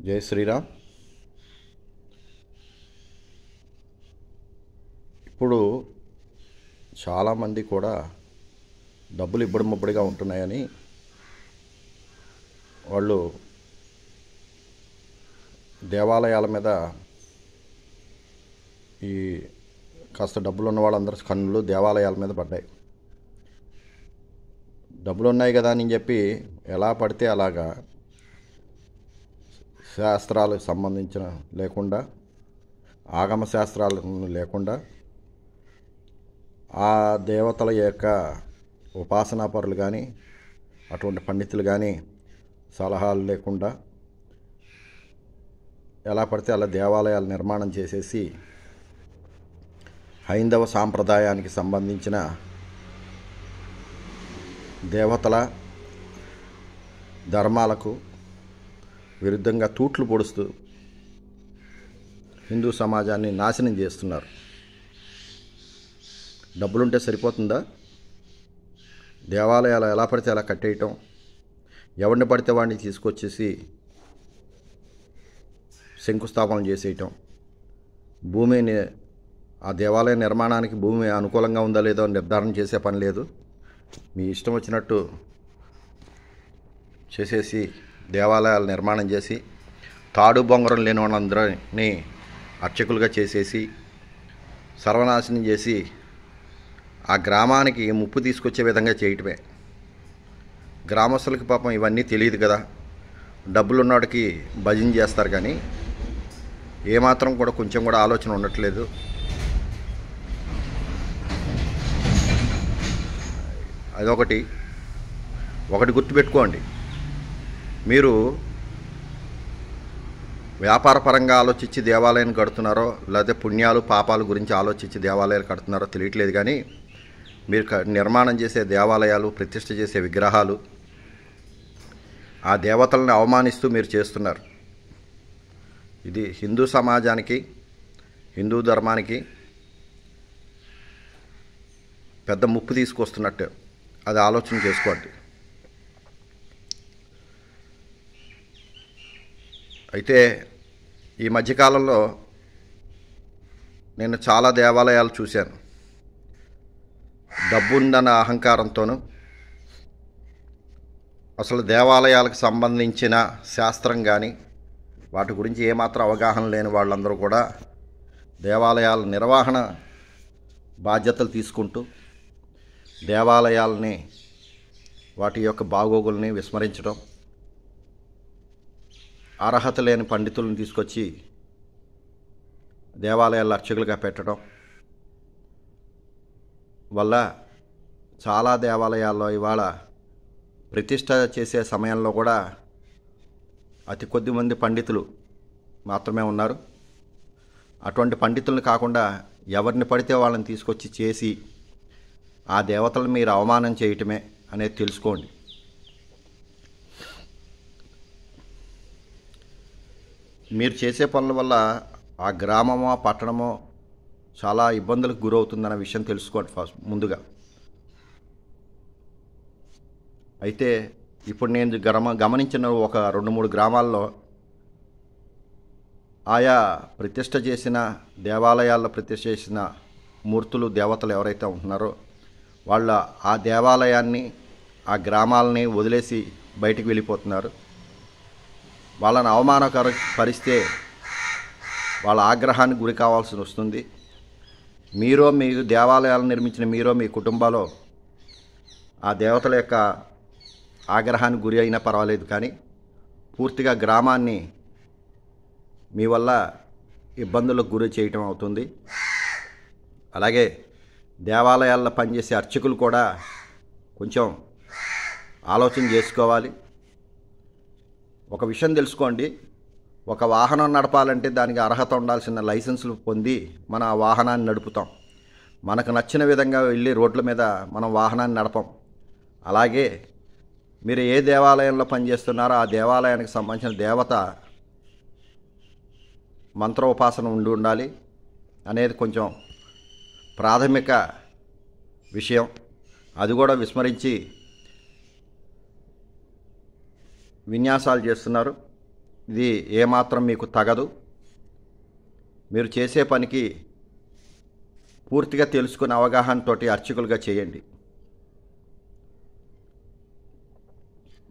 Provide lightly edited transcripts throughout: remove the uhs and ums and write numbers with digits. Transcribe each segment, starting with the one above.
జై శ్రీరామ్. ఇప్పుడు చాలామంది కూడా డబ్బులు ఇబ్బడిముబ్బడిగా ఉంటున్నాయని వాళ్ళు దేవాలయాల మీద ఈ కాస్త డబ్బులు ఉన్న వాళ్ళందరి కన్నులు దేవాలయాల మీద పడ్డాయి. డబ్బులు ఉన్నాయి కదా అని చెప్పి ఎలా పడితే అలాగా శాస్త్రాలకు సంబంధించిన లేకుండా, ఆగమ శాస్త్రాలను లేకుండా, ఆ దేవతల యొక్క ఉపాసనాపరులు కానీ అటువంటి పండితులు కానీ సలహాలు లేకుండా ఎలా పడితే అలా దేవాలయాలు నిర్మాణం చేసేసి హైందవ సాంప్రదాయానికి సంబంధించిన దేవతల ధర్మాలకు విరుద్ధంగా తూట్లు పొడుస్తూ హిందూ సమాజాన్ని నాశనం చేస్తున్నారు. డబ్బులుంటే సరిపోతుందా? దేవాలయాలు ఎలా పడితే అలా కట్టేయటం, ఎవరిని పడితే వాడిని తీసుకొచ్చేసి శంకుస్థాపన చేసేయటం, భూమిని ఆ దేవాలయ నిర్మాణానికి భూమి అనుకూలంగా ఉందా లేదో నిర్ధారణ చేసే పని లేదు. మీ ఇష్టం వచ్చినట్టు చేసేసి దేవాలయాలు నిర్మాణం చేసి తాడు బొంగరం లేని వాళ్ళందరినీ అర్చకులుగా చేసేసి సర్వనాశనం చేసి ఆ గ్రామానికి ముప్పు తీసుకొచ్చే విధంగా చేయటమే. గ్రామస్తులకి పాపం ఇవన్నీ తెలియదు కదా. డబ్బులున్నవాడికి భజన చేస్తారు కానీ ఏమాత్రం కూడా కొంచెం కూడా ఆలోచన ఉండట్లేదు. అదొకటి గుర్తుపెట్టుకోండి. మీరు వ్యాపారపరంగా ఆలోచించి దేవాలయాన్ని కడుతున్నారో లేదా పుణ్యాలు పాపాల గురించి ఆలోచించి దేవాలయాలు కడుతున్నారో తెలియట్లేదు కానీ మీరు నిర్మాణం చేసే దేవాలయాలు, ప్రతిష్ఠ చేసే విగ్రహాలు ఆ దేవతలను అవమానిస్తూ మీరు చేస్తున్నారు. ఇది హిందూ సమాజానికి, హిందూ ధర్మానికి పెద్ద ముప్పు తీసుకొస్తున్నట్టు. అది ఆలోచన చేసుకోండి. అయితే ఈ మధ్యకాలంలో నేను చాలా దేవాలయాలు చూశాను. డబ్బుందన్న అహంకారంతోనూ అసలు దేవాలయాలకు సంబంధించిన శాస్త్రం కానీ వాటి గురించి ఏమాత్రం అవగాహన లేని వాళ్ళందరూ కూడా దేవాలయాల నిర్వహణ బాధ్యతలు తీసుకుంటూ దేవాలయాలని వాటి యొక్క బాగోగుల్ని విస్మరించడం, అర్హత లేని పండితులను తీసుకొచ్చి దేవాలయాల అర్చకులుగా పెట్టడం వల్ల చాలా దేవాలయాల్లో ఇవాళ ప్రతిష్ట చేసే సమయంలో కూడా అతి కొద్ది మంది పండితులు మాత్రమే ఉన్నారు. అటువంటి పండితులను కాకుండా ఎవరిని పడితే వాళ్ళని తీసుకొచ్చి చేసి ఆ దేవతలను మీరు అవమానం చేయటమే అనేది తెలుసుకోండి. మీరు చేసే పనుల వల్ల ఆ గ్రామమో పట్టణమో చాలా ఇబ్బందులకు గురవుతుందన్న విషయం తెలుసుకోండి ముందుగా. అయితే ఇప్పుడు నేను గమనించిన ఒక 2-3 గ్రామాల్లో ఆయా ప్రతిష్ఠ చేసిన దేవాలయాల్లో ప్రతిష్ఠ చేసిన మూర్తులు, దేవతలు ఎవరైతే ఉంటున్నారో వాళ్ళ ఆ దేవాలయాన్ని, ఆ గ్రామాలని వదిలేసి బయటికి వెళ్ళిపోతున్నారు. వాళ్ళని అవమానపరిస్తే వాళ్ళ ఆగ్రహానికి గురి కావాల్సి వస్తుంది. మీరు దేవాలయాలను నిర్మించిన మీ కుటుంబాలు ఆ దేవతల యొక్క ఆగ్రహానికి గురి అయినా పర్వాలేదు కానీ పూర్తిగా గ్రామాన్ని మీ వల్ల ఇబ్బందులకు గురి చేయటం అవుతుంది. అలాగే దేవాలయాల్లో పనిచేసే అర్చకులు కూడా కొంచెం ఆలోచన చేసుకోవాలి. ఒక విషయం తెలుసుకోండి. ఒక వాహనం నడపాలంటే దానికి అర్హత ఉండాల్సిన లైసెన్సులు పొంది మన ఆ వాహనాన్ని నడుపుతాం. మనకు నచ్చిన విధంగా వెళ్ళి రోడ్ల మీద మనం వాహనాన్ని నడపం. అలాగే మీరు ఏ దేవాలయంలో పనిచేస్తున్నారో ఆ దేవాలయానికి సంబంధించిన దేవత మంత్రోపాసన ఉండాలి అనేది కొంచెం ప్రాథమిక విషయం. అది కూడా విస్మరించి విన్యాసాలు చేస్తున్నారు. ఇది ఏమాత్రం మీకు తగదు. మీరు చేసే పనికి పూర్తిగా తెలుసుకుని అవగాహనతోటి అర్చకులుగా చేయండి.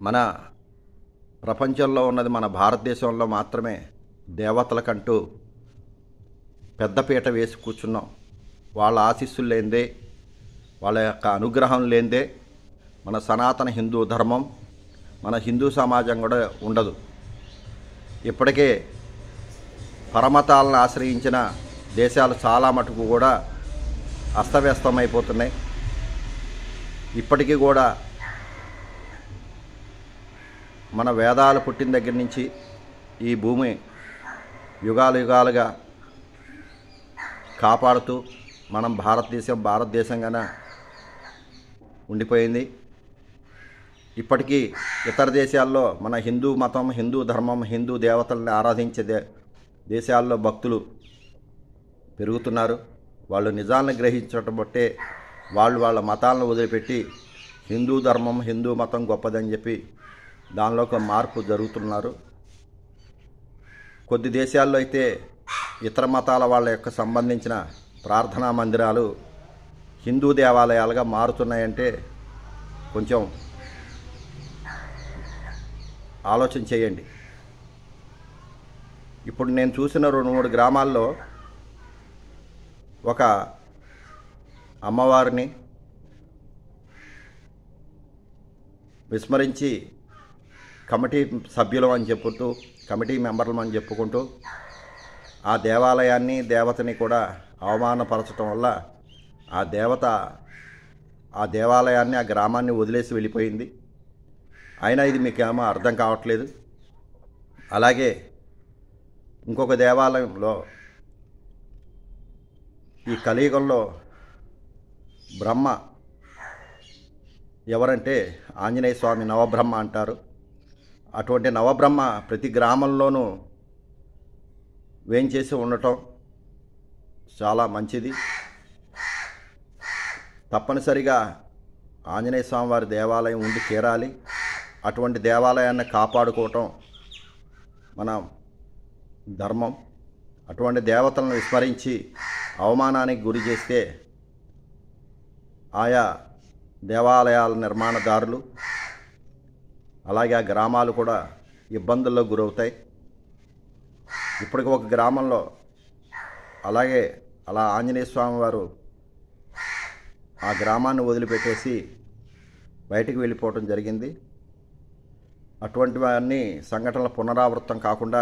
మన ప్రపంచంలో ఉన్నది మన భారతదేశంలో మాత్రమే దేవతలకంటూ పెద్దపీట వేసి కూర్చున్నాం. వాళ్ళ ఆశీస్సులు లేనిదే, వాళ్ళ యొక్క అనుగ్రహం లేనిదే మన సనాతన హిందూ ధర్మం, మన హిందూ సమాజం కూడా ఉండదు. ఇప్పటికే పరమతాలను ఆశ్రయించిన దేశాలు చాలా మటుకు కూడా అస్తవ్యస్తమైపోతున్నాయి. ఇప్పటికీ కూడా మన వేదాలు పుట్టిన దగ్గర నుంచి ఈ భూమి యుగాలు యుగాలుగా కాపాడుతూ మనం భారతదేశంగానే ఉండిపోయింది. ఇప్పటికీ ఇతర దేశాల్లో మన హిందూ మతం, హిందూ ధర్మం, హిందూ దేవతల్ని ఆరాధించే దేశాల్లో భక్తులు పెరుగుతున్నారు. వాళ్ళు నిజాలను గ్రహించడం బట్టే వాళ్ళ మతాలను వదిలిపెట్టి హిందూ ధర్మం, హిందూ మతం గొప్పదని చెప్పి దానిలో ఒక మార్పు జరుగుతున్నారు. కొద్ది దేశాల్లో అయితే ఇతర మతాల వాళ్ళ యొక్క సంబంధించిన ప్రార్థనా మందిరాలు హిందూ దేవాలయాలుగా మారుతున్నాయంటే కొంచెం ఆలోచన చేయండి. ఇప్పుడు నేను చూసిన 2-3 గ్రామాల్లో ఒక అమ్మవారిని విస్మరించి కమిటీ సభ్యులం అని చెప్పుకుంటూ, కమిటీ మెంబర్లం అని చెప్పుకుంటూ ఆ దేవాలయాన్ని, దేవతని కూడా అవమానపరచడం వల్ల ఆ దేవాలయాన్ని, ఆ గ్రామాన్ని వదిలేసి వెళ్ళిపోయింది. అయినా ఇది మీకేమో అర్థం కావట్లేదు. అలాగే ఇంకొక దేవాలయంలో ఈ కలియుగంలో బ్రహ్మ ఎవరంటే ఆంజనేయ స్వామి నవబ్రహ్మ అంటారు. అటువంటి నవబ్రహ్మ ప్రతి గ్రామంలోనూ వేంచేసి ఉండటం చాలా మంచిది. తప్పనిసరిగా ఆంజనేయ స్వామి వారి దేవాలయం ఉండి తీరాలి. అటువంటి దేవాలయాన్ని కాపాడుకోవటం మన ధర్మం. అటువంటి దేవతలను విస్మరించి అవమానానికి గురి చేస్తే ఆయా దేవాలయాల నిర్మాణదారులు, అలాగే ఆ గ్రామాలు కూడా ఇబ్బందుల్లో గురవుతాయి. ఇప్పటికి ఒక గ్రామంలో అలా ఆంజనేయ స్వామి వారు ఆ గ్రామాన్ని వదిలిపెట్టేసి బయటికి వెళ్ళిపోవటం జరిగింది. అటువంటివన్నీ సంఘటనల పునరావృతం కాకుండా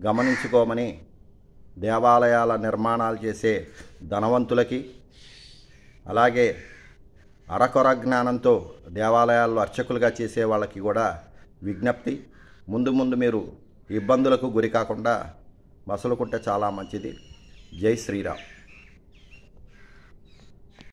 గమనించుకోమని దేవాలయాల నిర్మాణాలు చేసే ధనవంతులకి, అలాగే అరకొర జ్ఞానంతో దేవాలయాల్లో అర్చకులుగా చేసే వాళ్ళకి కూడా విజ్ఞప్తి. ముందు మీరు ఇబ్బందులకు గురి కాకుండా మసలుకుంటే చాలా మంచిది. జై శ్రీరామ్.